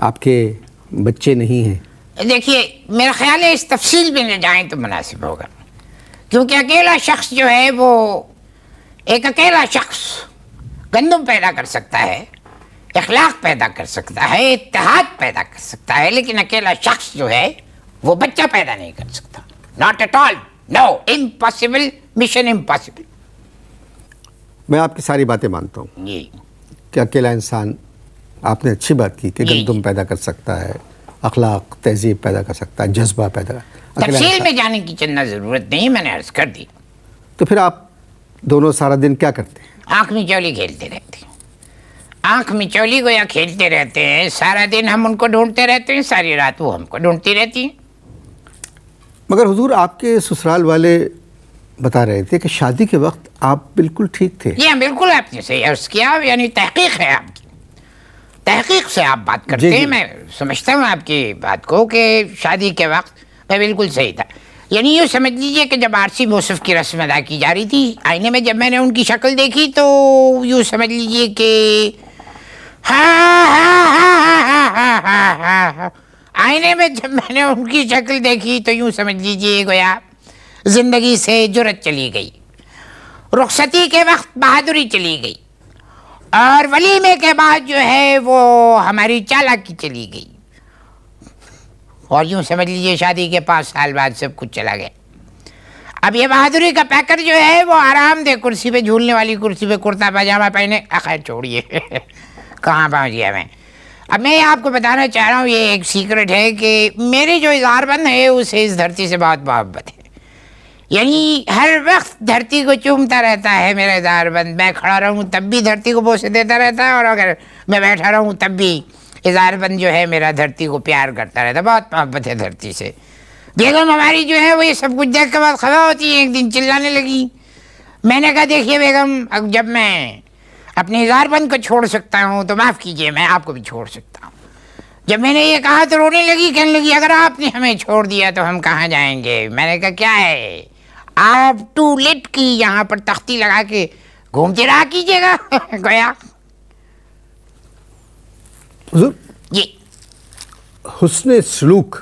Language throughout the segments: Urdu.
آپ کے بچے نہیں ہیں؟ دیکھیے میرا خیال ہے اس تفصیل میں نہ جائیں تو مناسب ہوگا، کیونکہ اکیلا شخص جو ہے وہ ایک اکیلا شخص گندم پیدا کر سکتا ہے، اخلاق پیدا کر سکتا ہے، اتحاد پیدا کر سکتا ہے، لیکن اکیلا شخص جو ہے وہ بچہ پیدا نہیں کر سکتا. Not at all, no, impossible, mission impossible. میں آپ کی ساری باتیں مانتا ہوں جی کہ اکیلا انسان، آپ نے اچھی بات کی کہ گندم پیدا کر سکتا ہے، اخلاق تہذیب پیدا کر سکتا ہے، جذبہ پیدا کر. تفصیل میں جانے کی چندہ ضرورت نہیں، میں نے عرض کر دی. تو پھر آپ دونوں سارا دن کیا کرتے ہیں؟ آنکھ مچولی کھیلتے رہتے ہیں. آنکھ مچولی گویا کھیلتے رہتے ہیں، سارا دن ہم ان کو ڈھونڈتے رہتے ہیں، ساری رات وہ ہم کو ڈھونڈتی رہتی ہیں. مگر حضور آپ کے سسرال والے بتا رہے تھے کہ شادی کے وقت آپ بالکل ٹھیک تھے. جی ہاں بالکل، آپ نے صحیح عرض کیا، یعنی تحقیق ہے آپ کی، تحقیق سے آپ بات کرتے ہیں. میں سمجھتا ہوں آپ کی بات کو کہ شادی کے وقت میں بالکل صحیح تھا. یعنی یوں سمجھ لیجئے کہ جب عارسی موصف کی رسم ادا کی جا رہی تھی، آئینے میں جب میں نے ان کی شکل دیکھی تو یوں سمجھ لیجئے کہ آئینے میں جب میں نے ان کی شکل دیکھی تو یوں سمجھ لیجئے گویا زندگی سے جرت چلی گئی، رخصتی کے وقت بہادری چلی گئی، اور ولیمے کے بعد جو ہے وہ ہماری چالاکی چلی گئی، اور یوں سمجھ لیجئے شادی کے 5 سال بعد سب کچھ چلا گیا. اب یہ بہادری کا پیکر جو ہے وہ آرام دہ کرسی پہ، جھولنے والی کرسی پہ کرتا پاجامہ پہنے، خیر چھوڑیے کہاں پہنچ گیا میں. اب میں آپ کو بتانا چاہ رہا ہوں، یہ ایک سیکرٹ ہے کہ میری جو اظہار بند ہے اسے اس دھرتی سے بہت محبت ہے. یعنی ہر وقت دھرتی کو چومتا رہتا ہے میرا اظہار بند. میں کھڑا رہوں تب بھی دھرتی کو بوسے دیتا رہتا ہے، اور اگر میں بیٹھا رہوں تب بھی اظہار بند جو ہے میرا دھرتی کو پیار کرتا رہتا ہے. بہت محبت ہے دھرتی سے. بیگم ہماری جو ہے وہ یہ سب کچھ دیکھ کے بعد خفا ہوتی ہے. ایک دن چلانے لگی. میں نے کہا دیکھیے بیگم، اب جب میں اپنے اظہار بند کو چھوڑ سکتا ہوں تو معاف کیجئے میں آپ کو بھی چھوڑ سکتا ہوں. جب میں نے یہ کہا تو رونے لگی، کہنے لگی اگر آپ نے ہمیں چھوڑ دیا تو ہم کہاں جائیں گے. میں نے کہا کیا ہے، آپ ٹولیٹ کی یہاں پر تختی لگا کے گھومتے رہا کیجئے گا. گویا حضور جی حسن سلوک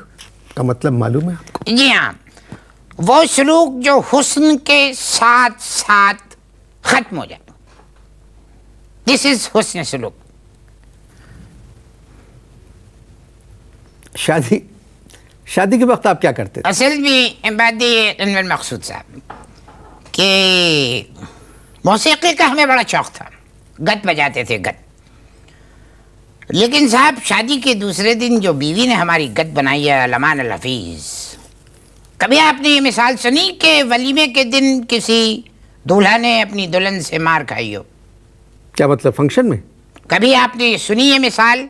کا مطلب معلوم ہے آپ کو؟ جی ہاں، وہ سلوک جو حسن کے ساتھ ساتھ ختم ہو جائے، دس از حسن سلوک. شادی کے وقت آپ کیا کرتے تھے؟ اصل بھی بات یہ انور مقصود صاحب کہ موسیقی کا ہمیں بڑا شوق تھا، گت بجاتے تھے گت. لیکن صاحب شادی کے دوسرے دن جو بیوی نے ہماری گت بنائی ہے لمان الحفیظ، کبھی آپ نے یہ مثال سنی کہ ولیمے کے دن کسی دولہا نے اپنی دلہن سے مار کھائی ہو؟ کیا مطلب فنکشن میں؟ کبھی آپ نے سنی یہ مثال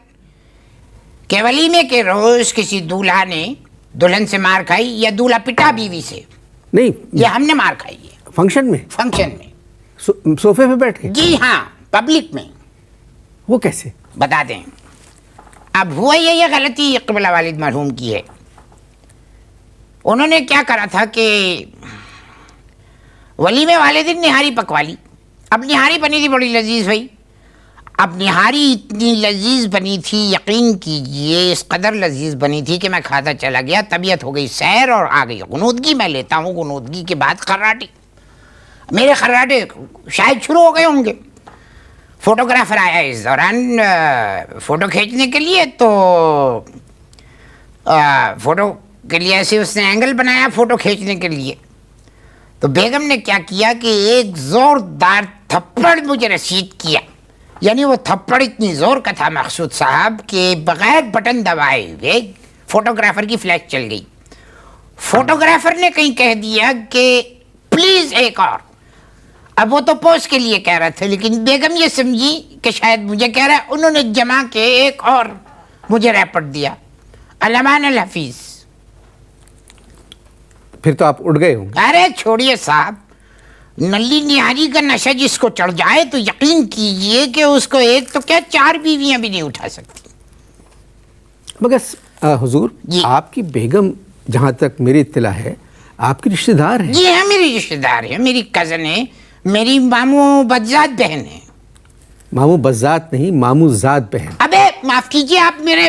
کہ ولیمے کے روز کسی دولہا نے دلہن سے مار کھائی، یا دولہا پٹا بیوی سے؟ نہیں، یہ ہم نے مار کھائی ہے فنکشن میں، فنکشن میں. صوفے پہ بیٹھ کے؟ جی ہاں، پبلک میں. وہ کیسے؟ بتا دیں. اب ہوا یہ غلطی قبلہ والد مرحوم کی ہے. انہوں نے کیا کرا تھا کہ ولیمے والے دن نہاری پکوا لی. اب نہاری بنی تھی بڑی لذیذ بھائی. اب نہاری اتنی لذیذ بنی تھی، یقین کیجئے اس قدر لذیذ بنی تھی کہ میں کھاتا چلا گیا. طبیعت ہو گئی سیر اور آ گئی غنودگی. میں لیتا ہوں غنودگی کے بعد خراٹے. میرے خراٹے شاید شروع ہو گئے ہوں گے. فوٹوگرافر آیا اس دوران فوٹو کھینچنے کے لیے، تو فوٹو کے لیے ایسے اس نے اینگل بنایا فوٹو کھینچنے کے لیے. تو بیگم نے کیا کیا کہ ایک زوردار تھپڑ مجھے رسید کیا. یعنی وہ تھپڑ اتنی زور کا تھا مقصود صاحب کہ بغیر بٹن دبائے ہوئے فوٹوگرافر کی فلیش چل گئی. فوٹوگرافر نے کہیں کہہ دیا کہ پلیز ایک اور. اب وہ تو پوز کے لیے کہہ رہا تھا، لیکن بیگم یہ سمجھی کہ شاید مجھے کہہ رہا ہے. انہوں نے جمع کے ایک اور مجھے ریپٹ دیا، علمان الحفیظ. پھر تو آپ اٹھ گئے ہوں. ارے چھوڑیے صاحب، نلی نہاری کا نشہ جس کو چڑھ جائے تو یقین کیجئے کہ اس کو ایک تو کیا 4 بیویاں بھی نہیں اٹھا سکتی. مگر حضور آپ کی بیگم جہاں تک میری اطلاع ہے آپ کی رشتہ دار ہیں. جی ہاں میری رشتہ دار ہے، میری کزن ہے، میری ماموں بزاد بہن ہے. ماموں بزاد نہیں، ماموں زاد بہن. ابے معاف کیجئے، آپ میرے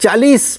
40